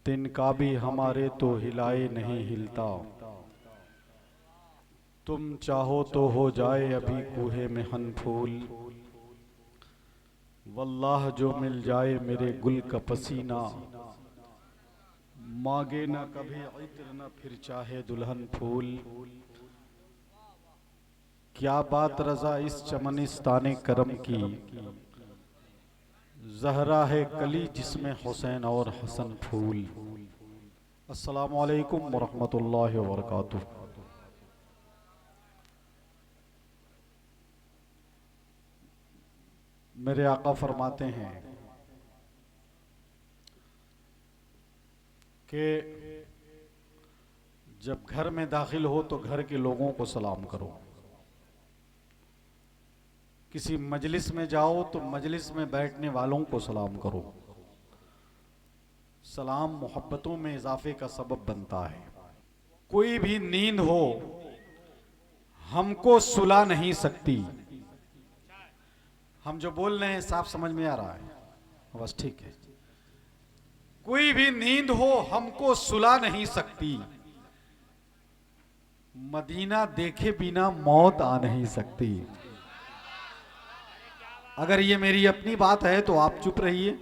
तिनका भी हमारे तो हिलाए नहीं हिलता। तुम चाहो तो हो जाए अभी कूहे में हन फूल। वल्लाह जो मिल जाए मेरे गुल का पसीना, मांगे न कभी इत्र न फिर चाहे दुल्हन फूल। क्या बात रजा इस चमनिस्ताने करम की, जहरा है कली जिसमें हुसैन और हसन फूल। अस्सलामु अलैकुम वरहमतुल्लाहि वबरकातुह। मेरे आका फरमाते हैं कि जब घर में दाखिल हो तो घर के लोगों को सलाम करो। किसी मजलिस में जाओ तो मजलिस में बैठने वालों को सलाम करो। सलाम मोहब्बतों में इजाफे का सबब बनता है। कोई भी नींद हो हमको सुला नहीं सकती। हम जो बोल रहे हैं साफ समझ में आ रहा है? बस ठीक है। कोई भी नींद हो हमको सुला नहीं सकती, मदीना देखे बिना मौत आ नहीं सकती। अगर ये मेरी अपनी बात है तो आप चुप रहिए,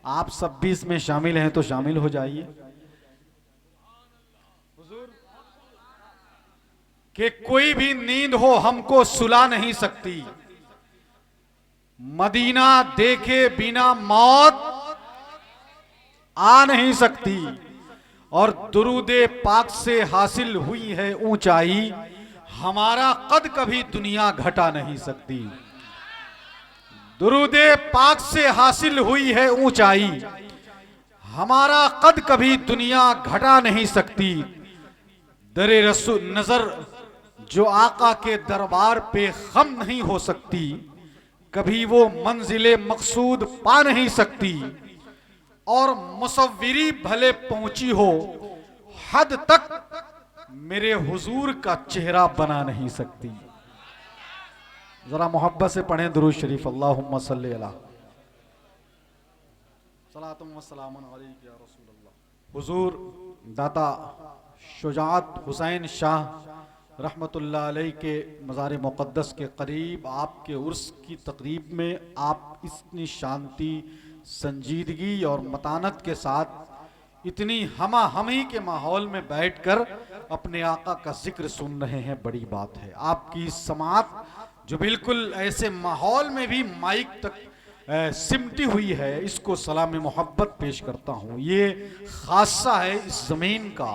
आप सब भी इसमें शामिल हैं तो शामिल हो जाइए। कि कोई भी नींद हो हमको सुला नहीं सकती, मदीना देखे बिना मौत आ नहीं सकती। और दुरूदे पाक से हासिल हुई है ऊंचाई, हमारा कद कभी दुनिया घटा नहीं सकती। दुरूदे पाक से हासिल हुई है ऊंचाई, हमारा कद कभी दुनिया घटा नहीं सकती। दरे रसूल नजर जो आका के दरबार पे खम नहीं हो सकती, कभी वो मंजिले मकसूद पा नहीं सकती। और मुसव्विरी भले पहुंची हो हद तक, मेरे हुजूर का चेहरा बना नहीं सकती। जरा मोहब्बत से पढ़ें दुरूद शरीफ। अल्लाहुम्मा सल्ली अला सलातुम व सलामुन अलैका या रसूल अल्लाह। हुजूर दाता शुजाअत हुसैन शाह रहमतुल्लाह अलैह के मज़ार मुक़द्दस के करीब आपके उर्स की तकरीब में आप इतनी शांति, संजीदगी और मतानत के साथ इतनी हमा हमी के माहौल में बैठकर अपने आका का जिक्र सुन रहे हैं, बड़ी बात है। आपकी समात जो बिल्कुल ऐसे माहौल में भी माइक तक सिमटी हुई है, इसको सलाम मोहब्बत पेश करता हूँ। ये खासा है इस ज़मीन का,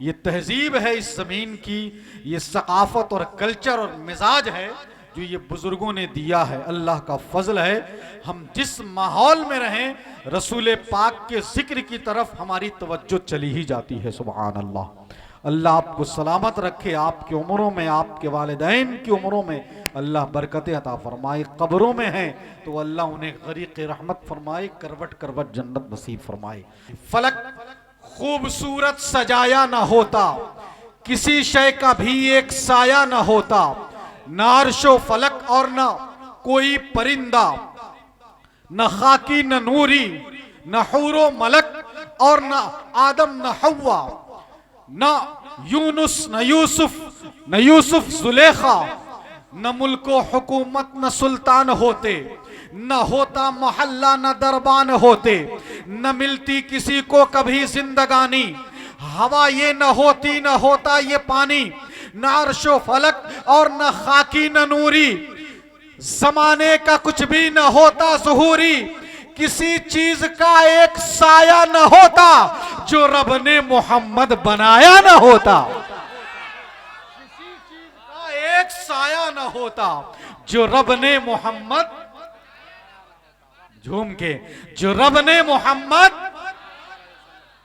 ये तहजीब है इस ज़मीन की, ये सकाफ़त और कल्चर और मिजाज है जो ये बुजुर्गों ने दिया है। अल्लाह का फजल है, हम जिस माहौल में रहें रसूल पाक के जिक्र की तरफ हमारी तवज्जो चली ही जाती है। सुभान अल्लाह। अल्लाह आपको सलामत रखे, आपकी उम्रों में, आपके वालिदैन की उम्रों में अल्लाह बरकतें अता फरमाए। कब्रों में हैं तो अल्लाह उन्हें गरीक़ रहमत फरमाए, करवट करवट जन्नत नसीब फरमाए। फलक खूबसूरत सजाया ना होता, किसी शय का भी एक साया ना होता, ना अर्शो फलक और ना कोई परिंदा, न खाकी न नूरी, न हूरो मलक और न आदम न हव्वा, न यूनुस न यूसुफ जुलेखा, न मुल्को हुकूमत न सुल्तान होते, न होता मोहल्ला न दरबान होते, न मिलती किसी को कभी जिंदगानी, हवा ये न होती न होता ये पानी, न अर्शो फलक और न खाकी न नूरी, जमाने का कुछ भी न होता ज़ुहूरी, किसी चीज का एक साया न होता जो रब ने मोहम्मद बनाया न होता। किसी चीज का एक साया न होता जो रब ने मोहम्मद, झूम के, जो रब ने मोहम्मद,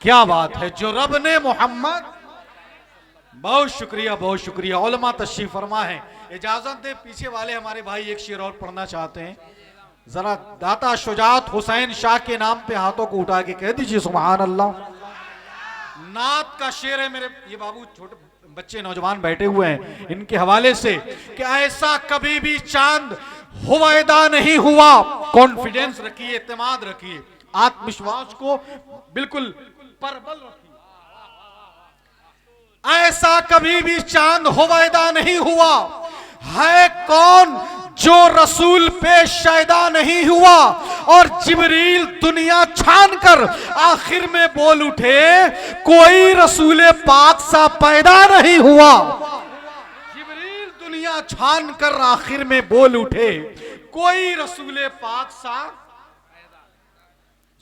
क्या बात है, जो रब ने मोहम्मद। बहुत शुक्रिया, बहुत शुक्रिया। उलमा तशरीफ फरमा है। इजाजत दे, पीछे वाले हमारे भाई एक शेर और पढ़ना चाहते हैं। जरा दाता शुजाअत हुसैन शाह के नाम पे हाथों को उठा के कह दीजिए सुभान अल्लाह। नात का शेर है। मेरे ये बाबू छोटे बच्चे नौजवान बैठे हुए हैं, इनके हवाले से कि ऐसा कभी भी चांद हुवैदा नहीं हुआ। कॉन्फिडेंस रखिए, एतमाद रखिए। आत्मविश्वास को बिल्कुल परबल रखिए। ऐसा कभी भी चांद हुवैदा नहीं हुआ, है कौन जो रसूल पे शायदा नहीं हुआ। और जिब्रील दुनिया छान कर आखिर में बोल उठे, कोई रसूल पाक सा पैदा नहीं हुआ। जिब्रील दुनिया छान कर आखिर में बोल उठे, कोई रसूल पाक सा,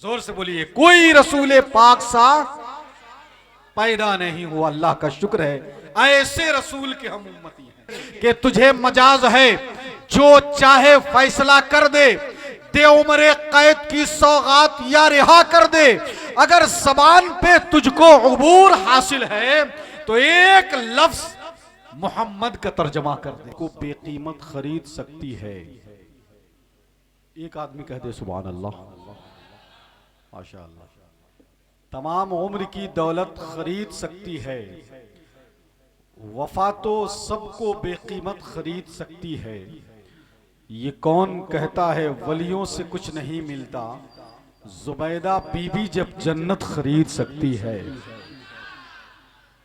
जोर से बोलिए, कोई रसूल पाक सा पैदा नहीं हुआ। अल्लाह का शुक्र है ऐसे रसूल के हम उम्मती हैं कि तुझे मजाज है, जो चाहे फैसला कर दे, दे उम्र कैद की सौगात या रिहा कर दे। अगर जबान पे तुझको उबूर हासिल है तो एक लफ्ज मोहम्मद का तर्जमा कर दे, को बेकीमत खरीद सकती है। एक आदमी कह दे सुभान अल्लाह, माशाअल्लाह। तमाम उम्र की दौलत खरीद सकती है, वफा तो सबको बेकीमत खरीद सकती है। ये कौन कहता है वलियों से कुछ नहीं मिलता, जुबैदा बीबी जब जन्नत खरीद सकती है।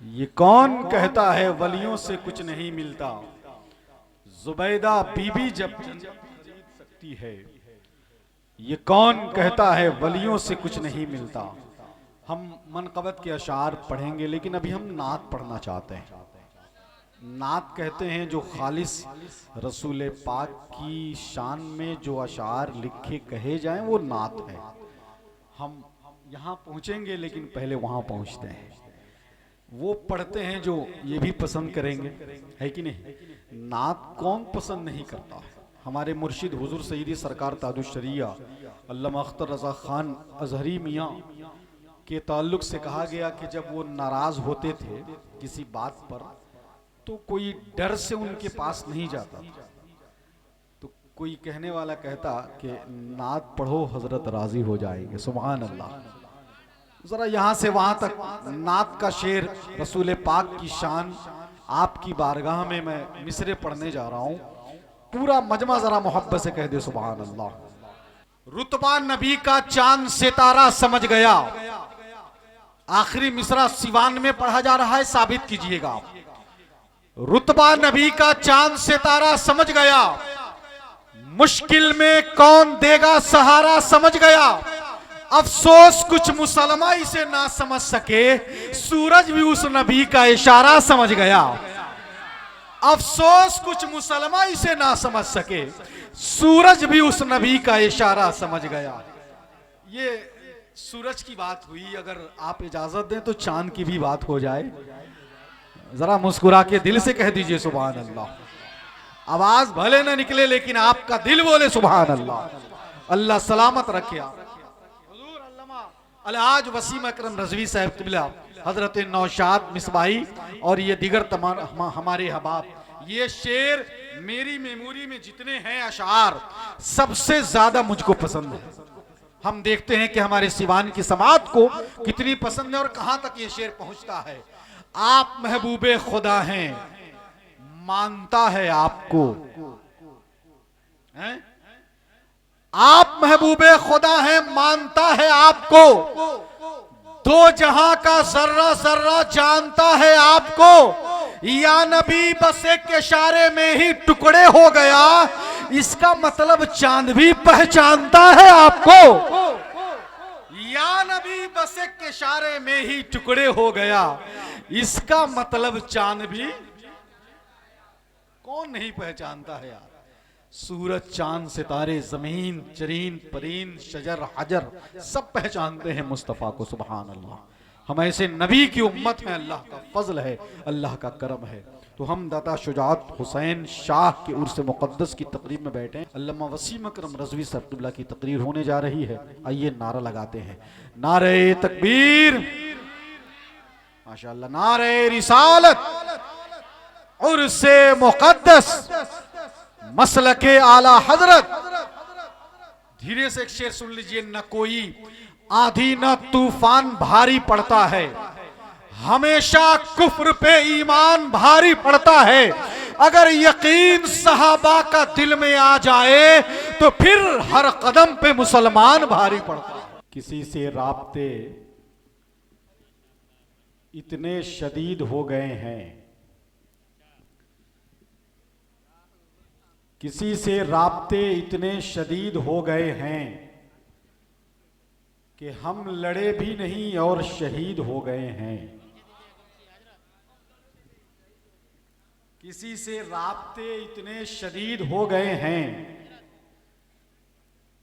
ये कौन कहता है वलियों से कुछ नहीं मिलता, जुबैदा बीबी जब जन्नत खरीद सकती है। ये कौन कहता है वलियों से कुछ नहीं मिलता। हम मनक़बत के अशार पढ़ेंगे, लेकिन अभी हम नात पढ़ना चाहते हैं। नात कहते हैं जो खालिस रसूल पाक की शान में जो अशार लिखे कहे जाएं वो नात है। हम यहाँ पहुँचेंगे लेकिन पहले वहाँ पहुँचते हैं। वो पढ़ते हैं जो ये भी पसंद करेंगे, है कि नहीं। नात कौन पसंद नहीं करता। हमारे मुर्शिद हुजूर सईदी सरकार ताजुश्शरिया अल्लामा अख्तर रज़ा खान अजहरी मियाँ के ताल्लुक से कहा गया कि जब वो नाराज होते थे किसी बात पर तो कोई डर से उनके पास नहीं जाता। तो कोई कहने वाला कहता कि नात पढ़ो हजरत राजी हो जाएंगे। सुभान अल्लाह। जरा यहाँ से वहां तक नात का शेर रसूल पाक की शान आपकी बारगाह में मैं मिसरे पढ़ने जा रहा हूँ। पूरा मजमा जरा मोहब्बत से कह दे सुभान अल्लाह। रुतबा नबी का चांद सितारा समझ गया। आखिरी मिसरा सिवान में पढ़ा जा रहा है, साबित कीजिएगा आप। रुतबा नबी का चांद सितारा समझ गया, मुश्किल में कौन देगा सहारा समझ गया। अफसोस कुछ मुसलमान इसे ना समझ सके, सूरज भी उस नबी का इशारा समझ गया। अफसोस कुछ मुसलमान इसे ना समझ सके, सूरज भी उस नबी का इशारा समझ गया। ये सूरज की बात हुई, अगर आप इजाजत दें तो चांद की भी बात हो जाए। जरा मुस्कुरा के दिल से कह दीजिए सुभान अल्लाह। आवाज भले न निकले लेकिन आपका दिल बोले सुभान अल्लाह। अल्लाह सलामत रखे। हुजूर अल्लामा अलहाज वसीम अकरम रज़वी साहब क़िबला हजरत नौशाद मिसबाही और ये दिगर तमाम हमारे हबाब, ये शेर मेरी मेमोरी में जितने हैं अशार सबसे ज्यादा मुझको पसंद है। हम देखते हैं कि हमारे सिवान की समात को कितनी पसंद है और कहां तक ये शेर पहुंचता है। आप महबूबे खुदा हैं, मानता है आपको, हैं? आप महबूबे खुदा हैं, मानता है आपको, दो जहां का जर्रा जर्रा जानता है आपको। या नबी बस एक इशारे में ही टुकड़े हो गया, इसका मतलब चांद भी पहचानता है आपको। या नबी बस एक इशारे में ही टुकड़े हो गया, इसका मतलब चांद भी कौन नहीं पहचानता है यार। सूरज चांद सितारे जमीन चरीन परीन शजर हजर सब पहचानते हैं मुस्तफ़ा को। सुभान अल्लाह। हम ऐसे नबी की उम्मत में, अल्लाह का फजल है, अल्लाह का करम है। तो हम दाता शुजाअत हुसैन शाह के उर्स मुक़द्दस की तकरीब में बैठे हैं। अल्लामा वसीम अकरम रज़वी साहब क़िबला की तकरीर होने जा रही है। आइए नारा लगाते हैं, नारे तकबीर, माशाअल्लाह, नारे रिसालत, उर्से मुक़द्दस, मसलके आला हजरत। धीरे से एक शेर सुन लीजिए। न कोई आंधी न तूफान भारी पड़ता है, हमेशा कुफ्र पे ईमान भारी पड़ता है। अगर यकीन सहाबा का दिल में आ जाए तो फिर हर कदम पे मुसलमान भारी पड़ता है। किसी से राब्ते इतने शदीद हो गए हैं, किसी से राब्ते इतने शदीद हो गए हैं कि हम लड़े भी नहीं और शहीद हो गए हैं। किसी से राब्ते इतने शदीद हो गए हैं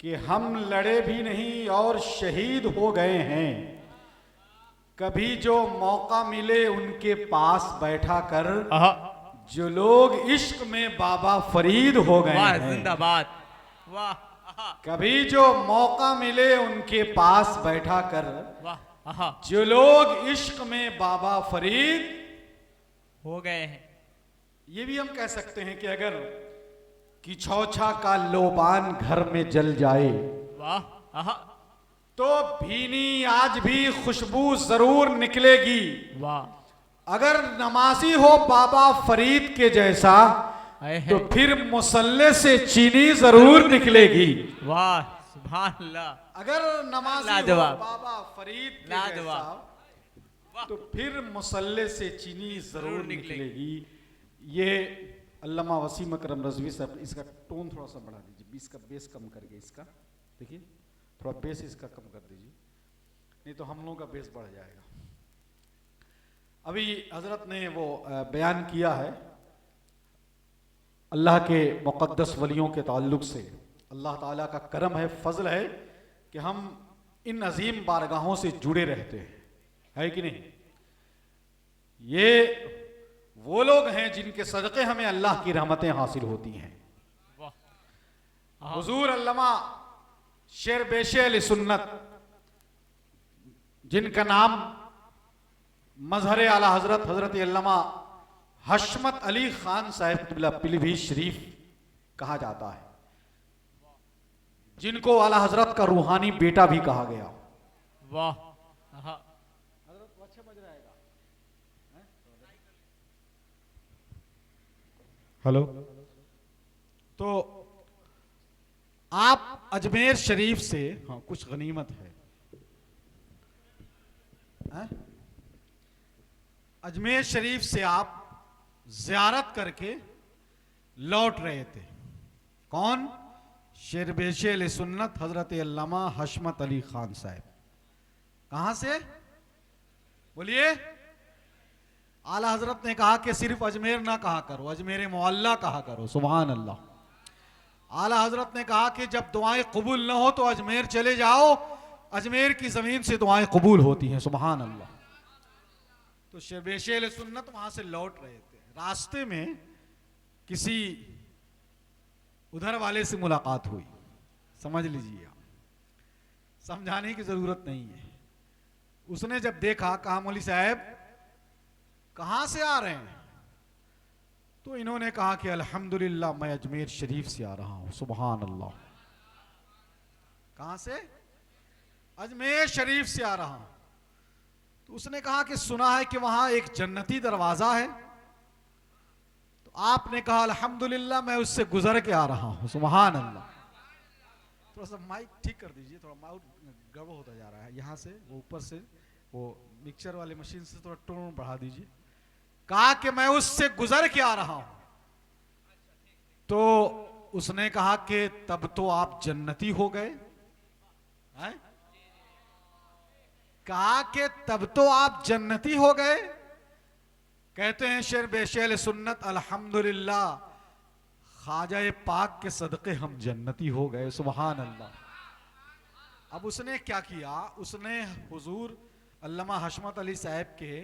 कि हम लड़े भी नहीं और शहीद हो गए हैं। कभी जो मौका मिले उनके पास बैठा कर, जो लोग इश्क में बाबा फरीद हो गए हैं। जिंदाबाद, वाह। कभी जो मौका मिले उनके पास बैठा कर, वाह, जो लोग इश्क में बाबा फरीद हो गए हैं। ये भी हम कह सकते हैं कि अगर किछौछा का लोबान घर में जल जाए, वाह, तो भीनी आज भी खुशबू जरूर निकलेगी। वाह। अगर नमाजी हो बाबा फरीद के जैसा, तो फिर मुसल्ले से चीनी जरूर निकलेगी। वाह, सुभान अल्लाह। अगर नमाजी हो बाबा फरीद के जैसा, तो फिर मुसल्ले से चीनी जरूर निकलेगी। ये अल्लामा वसीम अकरम रज़वी साहब, इसका टोन थोड़ा सा बढ़ा दीजिए, इसका बेस कम करके, इसका देखिए थोड़ा बेस इसका कम कर दीजिए, नहीं तो हम लोगों का बेस बढ़ जाएगा। अभी हजरत ने वो बयान किया है अल्लाह के मुक़द्दस वलियों के ताल्लुक से। अल्लाह ताला का करम है, फजल है कि हम इन अजीम बारगाहों से जुड़े रहते हैं, है कि नहीं। ये वो लोग हैं जिनके सदक़े हमें अल्लाह की रहमतें हासिल होती हैं। हुजूर अल्लामा शेर बेशे अली सुन्नत, जिनका नाम मजहर आला हजरत हजरत अल्लामा हशमत अली खान साहब पिलीभीत शरीफ कहा जाता है, जिनको आला हजरत का रूहानी बेटा भी कहा गया। वाह। हेलो। तो आप अजमेर शरीफ से, हाँ कुछ गनीमत है, अजमेर शरीफ से आप ज़ियारत करके लौट रहे थे। कौन? शेर बेशे अली सुन्नत हजरत अल्लामा हशमत अली खान साहब। कहां से? बोलिए। आला हजरत ने कहा कि सिर्फ अजमेर ना कहा करो, अजमेर मोहल्ला कहा करो। सुभान अल्लाह। आला हजरत ने कहा कि जब दुआएं कबूल ना हो तो अजमेर चले जाओ, अजमेर की जमीन से दुआएं कबूल होती हैं। सुभान अल्लाह। तो शेर सुन्नत वहां से लौट रहे थे, रास्ते में किसी उधर वाले से मुलाकात हुई। समझ लीजिए, आप समझाने की जरूरत नहीं है। उसने जब देखा, कहा मौली साहब कहां से आ रहे हैं? तो इन्होंने कहा कि अल्हम्दुलिल्लाह मैं अजमेर शरीफ से आ रहा हूं। सुभान अल्लाह। कहां से? अजमेर शरीफ से आ रहा हूं। तो उसने कहा कि सुना है कि वहां एक जन्नती दरवाजा है। तो आपने कहा अल्हम्दुलिल्लाह मैं उससे गुजर के आ रहा हूं। सुभान अल्लाह। थोड़ा सा माइक ठीक कर दीजिए, थोड़ा माउथ गड़बड़ होता जा रहा है। यहां से वो ऊपर से वो मिक्सचर वाले मशीन से थोड़ा टोन बढ़ा दीजिए। कहा कि मैं उससे गुजर के आ रहा हूं। तो उसने कहा कि तब तो आप जन्नती हो गए। कहा कि तब तो आप जन्नती हो गए। कहते हैं शेर बेशेल सुन्नत अल्हम्दुलिल्लाह ख्वाजा पाक के सदके हम जन्नती हो गए। सुभान अल्लाह। अब उसने क्या किया? उसने हुजूर अल्लामा हशमत अली साहब के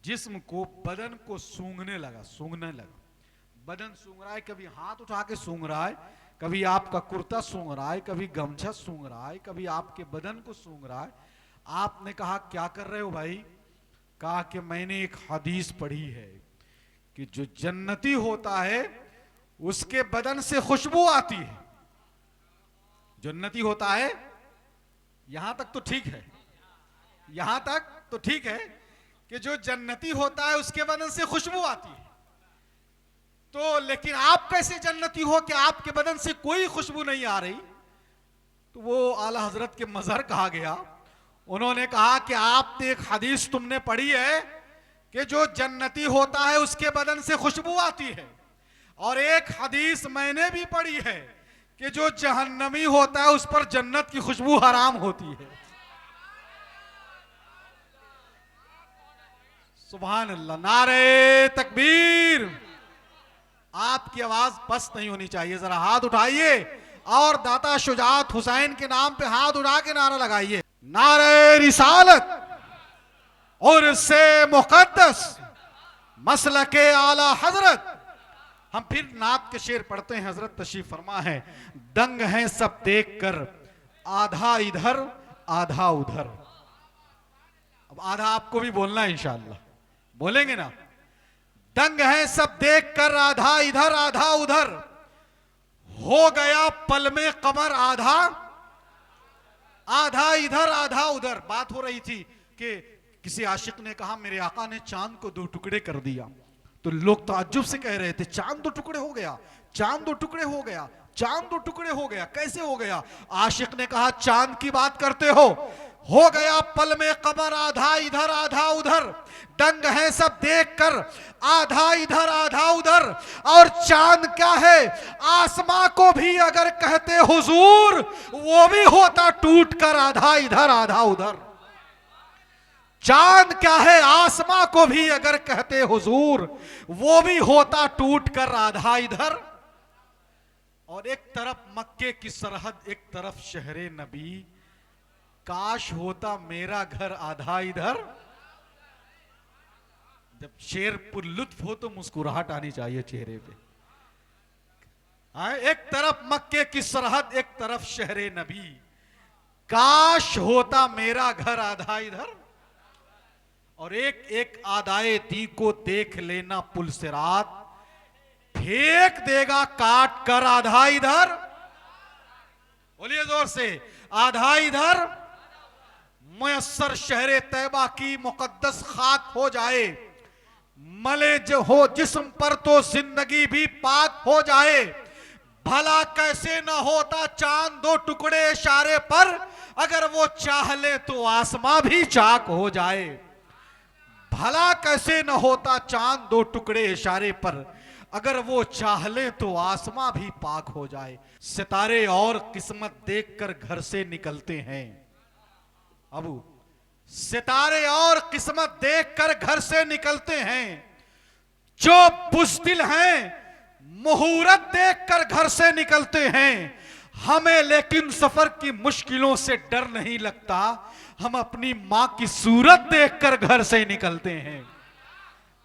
जिस्म को, बदन को सूंघने लगा। बदन सूंघ रहा है, कभी हाथ उठा के सूंघ रहा है, कभी आपका कुर्ता सूंघ रहा है, कभी गमछा सूंघ रहा है, कभी आपके बदन को सूंघ रहा है। आपने कहा क्या कर रहे हो भाई? कहा कि मैंने एक हदीस पढ़ी है कि जो जन्नती होता है उसके बदन से खुशबू आती है। जन्नती होता है, यहां तक तो ठीक है, यहां तक तो ठीक है कि जो जन्नती होता है उसके बदन से खुशबू आती है। तो लेकिन आप कैसे जन्नती हो कि आपके बदन से कोई खुशबू नहीं आ रही? तो वो आला हजरत के मजहर कहा गया। उन्होंने कहा कि आप एक हदीस तुमने पढ़ी है कि जो जन्नती होता है उसके बदन से खुशबू आती है, और एक हदीस मैंने भी पढ़ी है कि जो जहन्नमी होता है उस पर जन्नत की खुशबू हराम होती है। सुभान अल्लाह, नारे तकबीर। आपकी आवाज बस नहीं होनी चाहिए, जरा हाथ उठाइए और दाता शुजात हुसैन के नाम पे हाथ उठा के नारा लगाइए, नारे रिसालत और से मुकद्दस मसलके आला हजरत। हम फिर नात के शेर पढ़ते हैं। हजरत तशरीफ फरमा है, दंग हैं सब देख कर आधा इधर आधा उधर। अब आधा आपको भी बोलना है, इंशाअल्लाह बोलेंगे ना। दंग हैं सब देख कर आधा इधर आधा उधर, हो गया पल में कमर आधा आधा इधर आधा उधर। बात हो रही थी कि किसी आशिक ने कहा मेरे आका ने चांद को 2 टुकड़े कर दिया। तो लोग ताज्जुब से कह रहे थे, चांद 2 टुकड़े हो गया, चांद 2 टुकड़े हो गया, चांद 2 टुकड़े हो गया, कैसे हो गया? आशिक ने कहा चांद की बात करते हो गया पल में कमर आधा इधर आधा उधर, दंग है सब देख कर आधा इधर आधा उधर। और चांद क्या है, आसमां को भी अगर कहते हुजूर वो भी होता टूट कर आधा इधर आधा उधर। चांद क्या है, आसमां को भी अगर कहते हुजूर वो भी होता टूट कर आधा इधर। और एक तरफ मक्के की सरहद, एक तरफ शहरे नबी, काश होता मेरा घर आधा इधर। जब शेर पुरलुत्फ हो तो मुस्कुराहट आनी चाहिए चेहरे पे। एक तरफ मक्के की सरहद, एक तरफ शहरे नबी, काश होता मेरा घर आधा इधर। और एक एक आदाए दी को देख लेना पुल सिरात, फेंक देगा काट कर आधा इधर। बोलिए जोर से, आधा इधर। मुयस्सर शहरे तैबा की मुकद्दस खाक हो जाए, मले जो हो जिस्म पर तो जिंदगी भी पाक हो जाए। भला कैसे न होता चांद 2 टुकड़े इशारे पर, अगर वो चाह ले तो आसमां भी चाक हो जाए। भला कैसे न होता चांद 2 टुकड़े इशारे पर, अगर वो चाह ले तो आसमां भी पाक हो जाए। सितारे और किस्मत देखकर घर से निकलते हैं अबू, सितारे और किस्मत देखकर घर से निकलते हैं। जो बुज़दिल हैं मुहूर्त देखकर घर से निकलते हैं। हमें लेकिन सफर की मुश्किलों से डर नहीं लगता, हम अपनी मां की सूरत देखकर घर से निकलते हैं।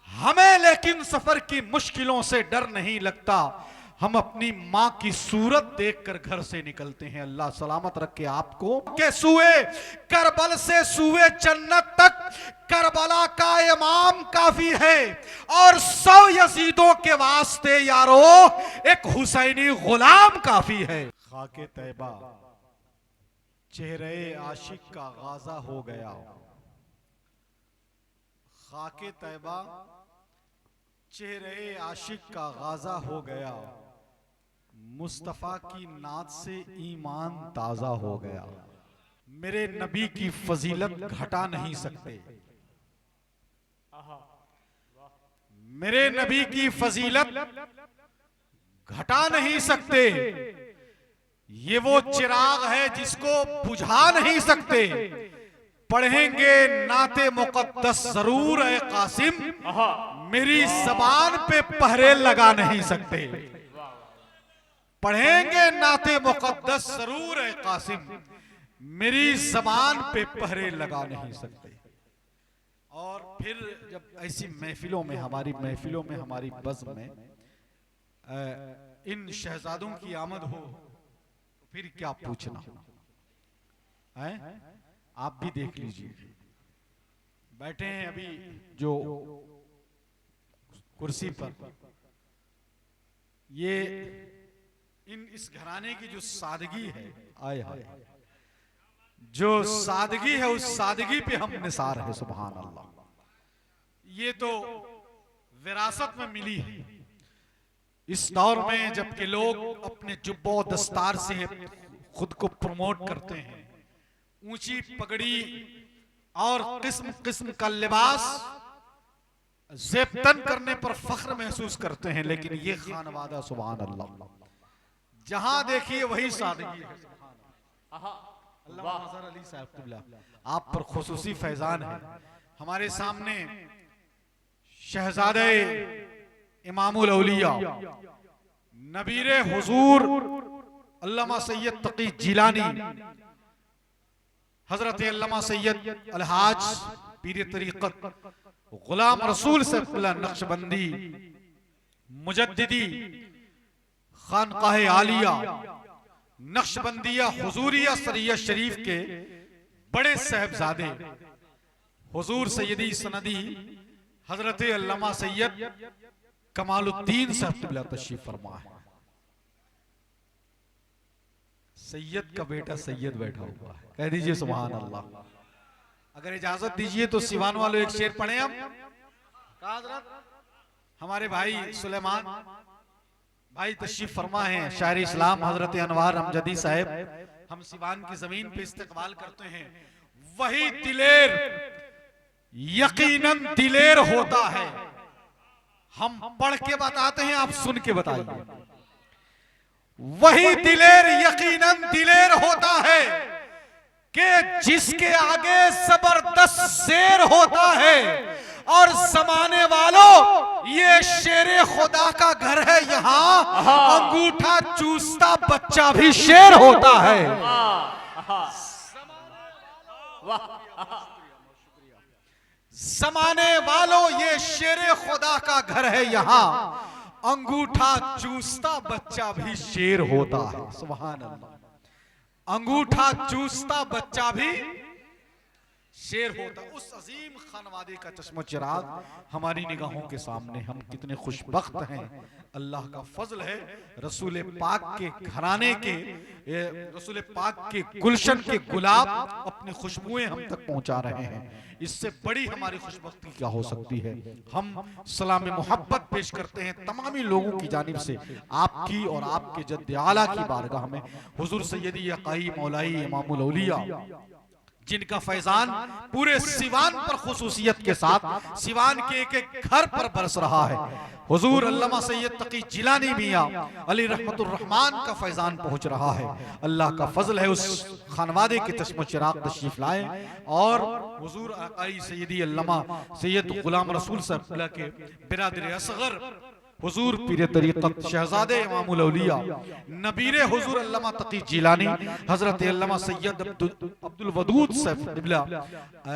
हमें लेकिन सफर की मुश्किलों से डर नहीं लगता, हम अपनी मां की सूरत देखकर घर से निकलते हैं। अल्लाह सलामत रखे आपको। के सुए करबल से सुए जन्नत तक, करबला का इमाम काफी है, और 100 यजीदों के वास्ते यारो एक हुसैनी गुलाम काफी है। खाके तैबा चेहरे आशिक का गाजा हो गया, खाके तैबा चेहरे आशिक का गाजा हो गया, मुस्तफा की नात से ईमान ताजा हो गया। मेरे नबी की फजीलत घटा नहीं सकते, मेरे नबी की फजीलत घटा नहीं सकते। ये वो चिराग है जिसको बुझा नहीं सकते। पढ़ेंगे नाते मुकद्दस जरूर है कासिम, मेरी जबान पे पहरे लगा नहीं सकते। पढ़ेंगे नाते मुकद्दस जरूर है कासिम, मेरी जबान पे पहरे लगा नहीं सकते। और फिर जब ऐसी महफिलों में, हमारी महफिलों में, हमारी बज़्म में इन शहजादों की आमद हो तो फिर क्या पूछना है। आप भी देख लीजिए, बैठे हैं अभी जो कुर्सी पर, ये इस घराने की जो सादगी है, आए हाय, जो सादगी है उस सादगी पे हम निसार है। सुभान अल्लाह, ये तो विरासत में मिली है। इस दौर में जबकि लोग अपने जुब्बों दस्तार से खुद को प्रमोट करते हैं, ऊंची पगड़ी और किस्म किस्म का लिबास ज़ेबतन करने पर फख्र महसूस करते हैं, लेकिन ये खानवादा सुभान अल्लाह जहां देखिए वही सादगी है। अल्लाह अज़हर अली साहब क़िबला आप पर खुसूसी फैजान है। हमारे सामने शहजादे इमामुल औलिया नबीरे हुजूर अल्लामा सैयद तकी जिलानी हजरत अल्लामा सैयद अलहाज पीर तरीक़त गुलाम रसूल सैयद नक्शबंदी मुजद्दिदी खानकाह आलिया नक्शबंदिया हुजूरिया सरिया शरीफ के बड़े साहबजादे हुजूर सैयदी सनदी हजरत अल्लामा सैयद कमालुद्दीन साहब तशरीफ फरमा है। सैयद का बेटा सैयद बैठा हुआ है, कह दीजिए सुभान अल्लाह। अगर इजाजत दीजिए तो सिवान वालों एक शेर पढ़े हम। हमारे भाई सुलेमान भाई तशरीफ फरमा है, शायर इस्लाम हजरत अनवार अमजदी साहब हम सिवान की जमीन पे इस्तकबाल करते हैं। वही दिलेर यकीनन दिलेर होता है। हम पढ़ के बताते हैं, आप सुन के बताइए। वही दिलेर यकीनन दिलेर होता है कि जिसके आगे जबरदस्त शेर होता है। और जमाने वालों ये शेरे खुदा का घर है, यहाँ अंगूठा चूसता बच्चा भी शेर होता है। जमाने वालों ये शेरे खुदा का घर है, यहाँ अंगूठा चूसता बच्चा भी शेर होता है। सुभान अल्लाह। अंगूठा चूसता बच्चा भी शेर होता। उस अजीम खानवादे का चश्मो चिराग हमारी निगाहों के सामने। हम कितने खुशबख्त हैं, अल्लाह का फजल है। रसूल पाक के घराने के रसूल पाक के गुलशन के गुलाब अपनी खुशबुएं हम तक पहुंचा रहे हैं। इससे बड़ी हमारी खुशबख्ती क्या हो सकती है। हम सलाम मोहब्बत पेश करते हैं तमामी लोगों की जानिब से आपकी और आपके जद्द आला की बारगाह में। हुजूर सैयदी अकाई मौलाई इमामुल औलिया जिनका फैजान पूरे सिवान पर खुसूसियत के साथ सिवान के एक एक घर पर बरस रहा है। हुजूर अल्लामा सैयद तकी जिलानी मियां अली रहमतुर रहमान का फैजान पहुंच रहा है। अल्लाह का फजल है, उस खानवादे के चश्मो चिराग तशरीफ लाए और हुजूर आकाई सैयदी अल्लामा सैयद गुलाम रसूल साहब के बिरादर असगर हुजूर पीर तरीक़त शहजादे इमामुल औलिया नबीरे हुजूर अल्लामा तकी जिलानी हजरत अल्लामा सैयद अब्दुल वदूद साहब क़िबला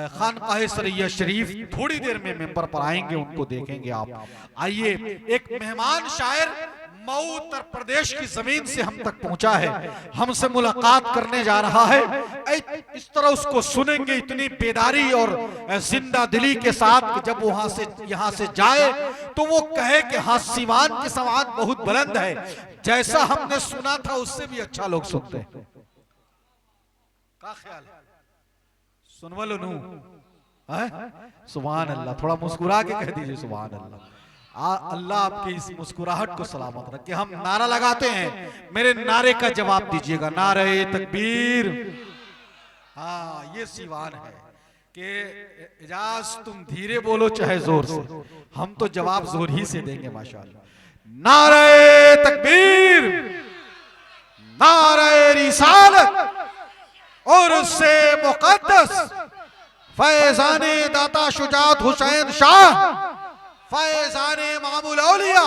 खानकाह सरिया शरीफ थोड़ी देर में मेंबर पर आएंगे, उनको देखेंगे आप। आइए, एक मेहमान शायर मऊ उत्तर प्रदेश की जमीन से हम तक पहुंचा है, हमसे मुलाकात करने जा रहा है। इस तरह उसको सुनेंगे इतनी बेदारी और जिंदा दिली के साथ कि जब वहां से यहाँ से जाए तो वो कहे कि हाँ सिवान की समात बहुत बुलंद है, जैसा हमने सुना था उससे भी अच्छा लोग सुनते हैं। क्या ख्याल है? सुनवलो नू सुभान अल्लाह। थोड़ा मुस्कुरा के कह दीजिए सुभान अल्लाह। अल्लाह आपकी इस मुस्कुराहट को सलामत रखे। हम नारा लगाते हैं, मेरे नारे का जवाब दीजिएगा। नारे तकबीर। हाँ, ये सिवान है कि इजाज तुम धीरे बोलो चाहे जोर से, हम तो जवाब जोर ही से देंगे माशाअल्लाह। नारे तकबीर, नारे रिसालत और उससे मुकद्दस फैजाने दाता शुजात हुसैन शाह, फैजाने इमामुल औलिया,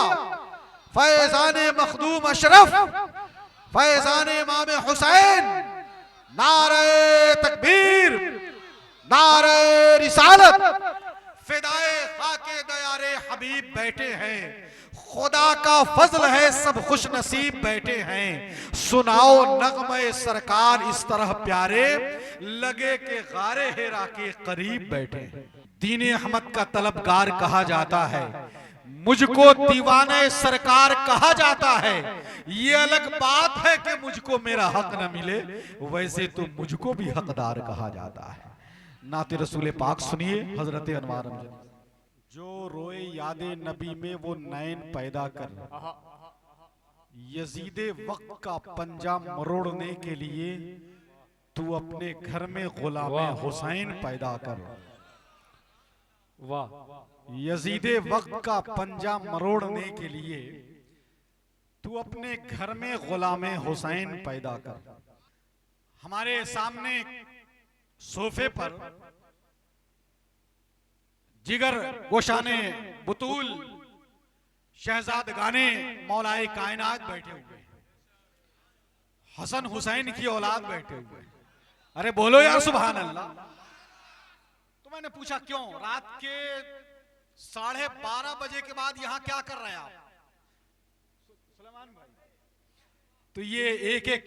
फैजाने मखदूम अशरफ, फैजाने इमाम हुसैन। नारे तकबीर, नारे रिसालत। फिदाए खाके दयारे हबीब बैठे हैं, खुदा का फजल है सब खुश नसीब बैठे हैं। सुनाओ नगमे सरकार इस तरह प्यारे, लगे के गारे हेरा के करीब बैठे हैं। दीने अहमद का तलबगार कहा जाता है, मुझको दीवाने सरकार कहा जाता है। ये अलग बात है कि मुझको मेरा हक न मिले, वैसे तो मुझको भी हकदार कहा जाता है। नाते रसूल पाक सुनिए हजरत अनवार अमजद। जो रोए यादे नबी में वो नैन पैदा कर, यजीद वक्त का पंजा मरोड़ने के लिए तू अपने घर में गुलाम हुसैन पैदा कर। वाह। यजीद वक्त का पंजा मरोड़ने के लिए तू अपने घर में गुलाम हुसैन पैदा कर। हमारे सामने सोफे पर जिगर गोशाने बुतूल शहजादगाने मौलाए कायनात बैठे हुए, हसन हुसैन की औलाद बैठे हुए। अरे बोलो यार सुभान अल्लाह। तो मैंने पूछा क्यों, रात के 12:30 बजे के बाद यहां क्या कर रहे हैं आप? सुलेमान भाई, तो ये एक एक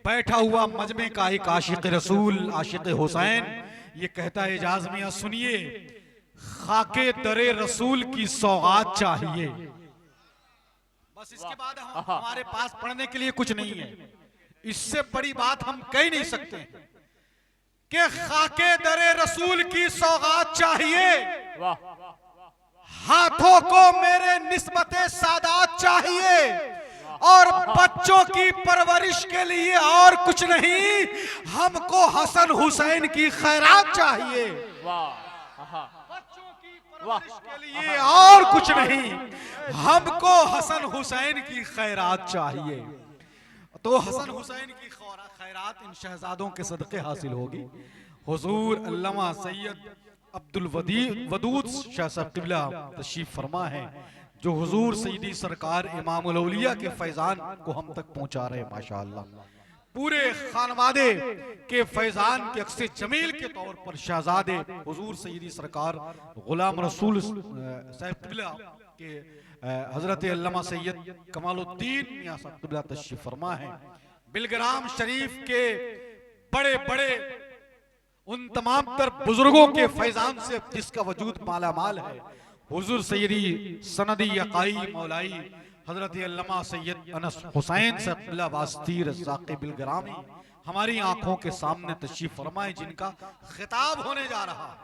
बैठा हुआ मजमे का एक आशिक रसूल, आशिक हुसैन, ये कहता है एजाज मियां सुनिए, खाके दरे रसूल की सौगात चाहिए। बस इसके बाद हमारे पास पढ़ने के लिए कुछ नहीं है। इससे बड़ी बात हम कह नहीं सकते कि खाके दरे रसूल की सौगात चाहिए। हाथों को मेरे निस्बते सादात चाहिए और बच्चों की परवरिश के लिए और कुछ नहीं, हमको हसन हुसैन की खैरात चाहिए। बच्चों की परवरिश के लिए और कुछ नहीं, हमको हसन हुसैन की खैरात चाहिए। तो हसन हुसैन की खैरात इन शहजादों के सदक़े हासिल होगी। हुजूर अल्लामा सैयद अब्दुल वदूद शाह साहब क़िबला तशरीफ फरमा है, जो हुजूर सईदी सरकार इमामुल औलिया के फैजान को हम तक पहुंचा रहे हैं। माशाअल्लाह पूरे खानवादे के फैजान के अक्स जमील के तौर पर शहजादे हुजूर सईदी सरकार गुलाम रसूल साहब क़िबला के हजरत अल्लामा सैयद कमालुद्दीन मियां साहब क़िबला तशरीफ फरमा है। बिलग्राम शरीफ के बड़े बड़े उन तमाम तर बुजुर्गों के फैजान से जिसका वजूद माला माल है, हुजूर सैयदी सनदी यकाई मौलाई हजरत अल्लामा सैयद अनस हुसैन साहब वास्ती रज़्ज़ाक़ बिलग्रामी हमारी आंखों के सामने तशरीफ फरमाए, जिनका खिताब होने जा रहा है।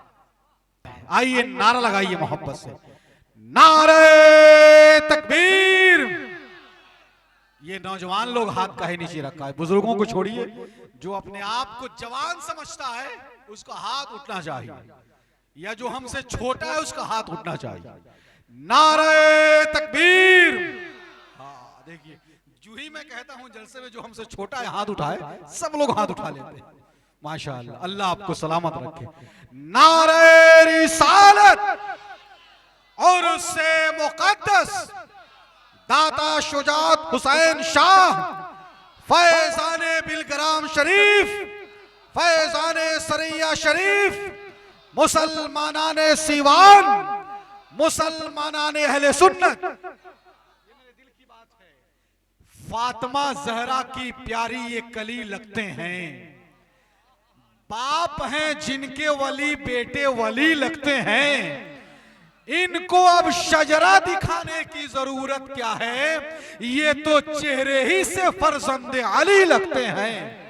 आइए नारा लगाइए मोहब्बत से, नारे तकबीर। ये नौजवान लोग हाथ काहे नीचे रखा है? बुजुर्गों को छोड़िए, जो अपने आप को जवान समझता है उसका हाथ उठना चाहिए, या जो हमसे छोटा है उसका हाथ उठना चाहिए। नारे तकबीर। हाँ देखिए, जो ही मैं कहता हूं जलसे में जो हमसे छोटा है हाथ उठाए, सब लोग हाथ उठा लेते हैं। माशाअल्लाह, अल्लाह आपको सलामत रखे। नारे रिसालत और उससे मुक़द्दस दाता शुजात हुसैन शाह फैजाने बिलग्राम शरीफ, फैजाने सरैया शरीफ, मुसलमानाने सीवान, मुसलमानाने अहले सुन्नत। ये मेरे दिल की बात है। फातिमा जहरा की प्यारी ये कली लगते हैं, बाप हैं जिनके वली बेटे वली लगते हैं। इनको अब शजरा दिखाने की जरूरत क्या है, ये तो चेहरे ही से फर्जंदे अली लगते हैं।